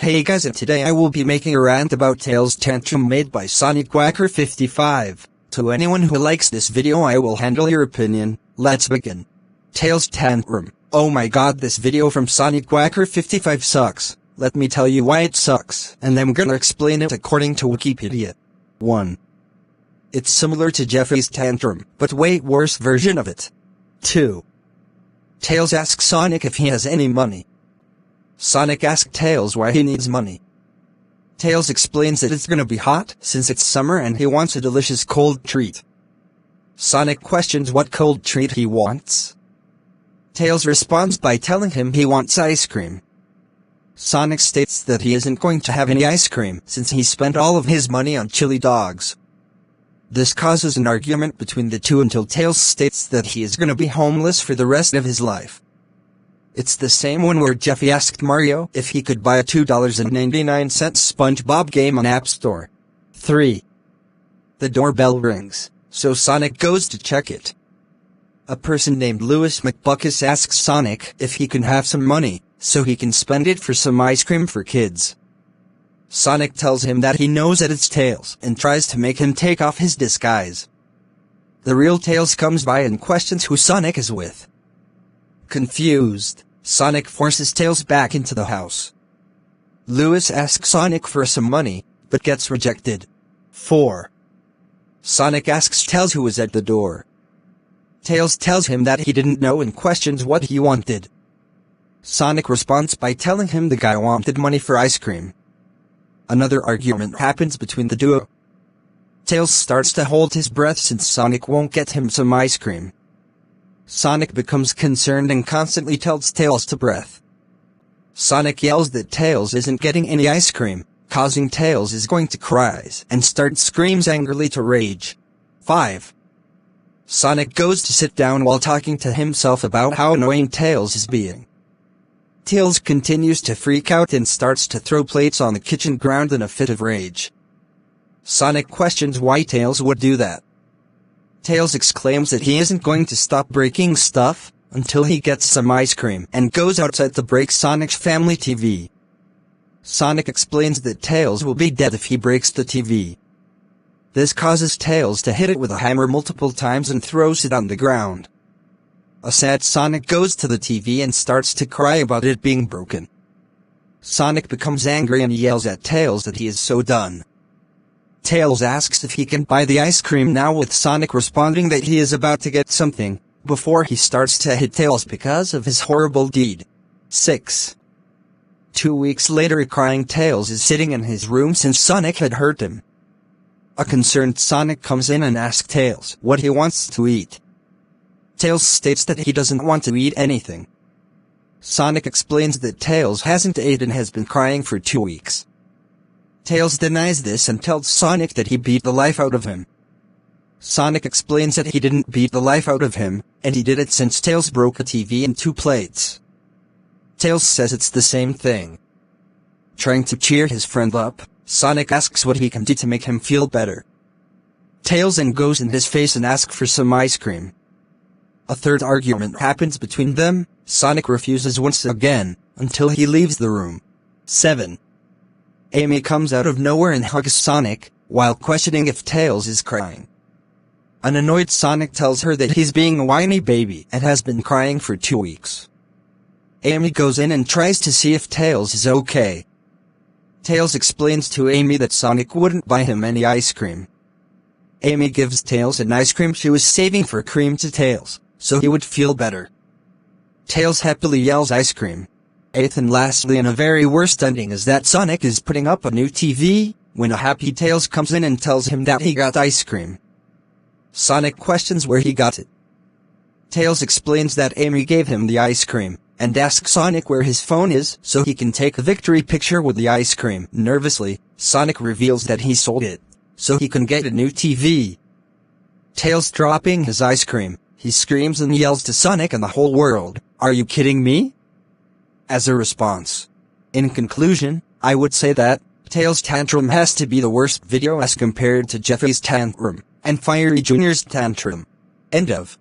Hey guys, and today I will be making a rant about Tails' tantrum made by sonicwhacker55. To anyone who likes this video, I will handle your opinion. Let's begin. Tails' tantrum. Oh my god, this video from sonicwhacker55 sucks. Let me tell you why it sucks, and I'm gonna explain it according to Wikipedia. 1. It's similar to Jeffy's tantrum, but way worse version of it. 2. Tails asks Sonic if he has any money. Sonic asks Tails why he needs money. Tails explains that it's gonna be hot since it's summer and he wants a delicious cold treat. Sonic questions what cold treat he wants. Tails responds by telling him he wants ice cream. Sonic states that he isn't going to have any ice cream since he spent all of his money on chili dogs. This causes an argument between the two until Tails states that he is gonna be homeless for the rest of his life. It's the same one where Jeffy asked Mario if he could buy a $2.99 SpongeBob game on App Store. 3. The doorbell rings, so Sonic goes to check it. A person named Louis McBuckus asks Sonic if he can have some money, so he can spend it for some ice cream for kids. Sonic tells him that he knows that it's Tails and tries to make him take off his disguise. The real Tails comes by and questions who Sonic is with. Confused, Sonic forces Tails back into the house. Louis asks Sonic for some money, but gets rejected. 4. Sonic asks Tails who is at the door. Tails tells him that he didn't know and questions what he wanted. Sonic responds by telling him the guy wanted money for ice cream. Another argument happens between the duo. Tails starts to hold his breath since Sonic won't get him some ice cream. Sonic becomes concerned and constantly tells Tails to breath. Sonic yells that Tails isn't getting any ice cream, causing Tails is going to cry and screams angrily to rage. 5. Sonic goes to sit down while talking to himself about how annoying Tails is being. Tails continues to freak out and starts to throw plates on the kitchen ground in a fit of rage. Sonic questions why Tails would do that. Tails exclaims that he isn't going to stop breaking stuff until he gets some ice cream and goes outside to break Sonic's family TV. Sonic explains that Tails will be dead if he breaks the TV. This causes Tails to hit it with a hammer multiple times and throws it on the ground. A sad Sonic goes to the TV and starts to cry about it being broken. Sonic becomes angry and yells at Tails that he is so done. Tails asks if he can buy the ice cream now, with Sonic responding that he is about to get something, before he starts to hit Tails because of his horrible deed. 6. 2 weeks later, a crying Tails is sitting in his room since Sonic had hurt him. A concerned Sonic comes in and asks Tails what he wants to eat. Tails states that he doesn't want to eat anything. Sonic explains that Tails hasn't eaten and has been crying for 2 weeks. Tails denies this and tells Sonic that he beat the life out of him. Sonic explains that he didn't beat the life out of him, and he did it since Tails broke a TV and 2 plates. Tails says it's the same thing. Trying to cheer his friend up, Sonic asks what he can do to make him feel better. Tails then goes in his face and asks for some ice cream. A third argument happens between them. Sonic refuses once again, until he leaves the room. 7. Amy comes out of nowhere and hugs Sonic, while questioning if Tails is crying. An annoyed Sonic tells her that he's being a whiny baby and has been crying for 2 weeks. Amy goes in and tries to see if Tails is okay. Tails explains to Amy that Sonic wouldn't buy him any ice cream. Amy gives Tails an ice cream she was saving for cream to Tails, so he would feel better. Tails happily yells ice cream. 8th and lastly, and a very worst ending, is that Sonic is putting up a new TV, when a happy Tails comes in and tells him that he got ice cream. Sonic questions where he got it. Tails explains that Amy gave him the ice cream, and asks Sonic where his phone is so he can take a victory picture with the ice cream. Nervously, Sonic reveals that he sold it, so he can get a new TV. Tails dropping his ice cream, he screams and yells to Sonic and the whole world, "Are you kidding me?" As a response. In conclusion, I would say that Tails' tantrum has to be the worst video as compared to Jeffy's tantrum and Fiery Jr.'s tantrum. End of.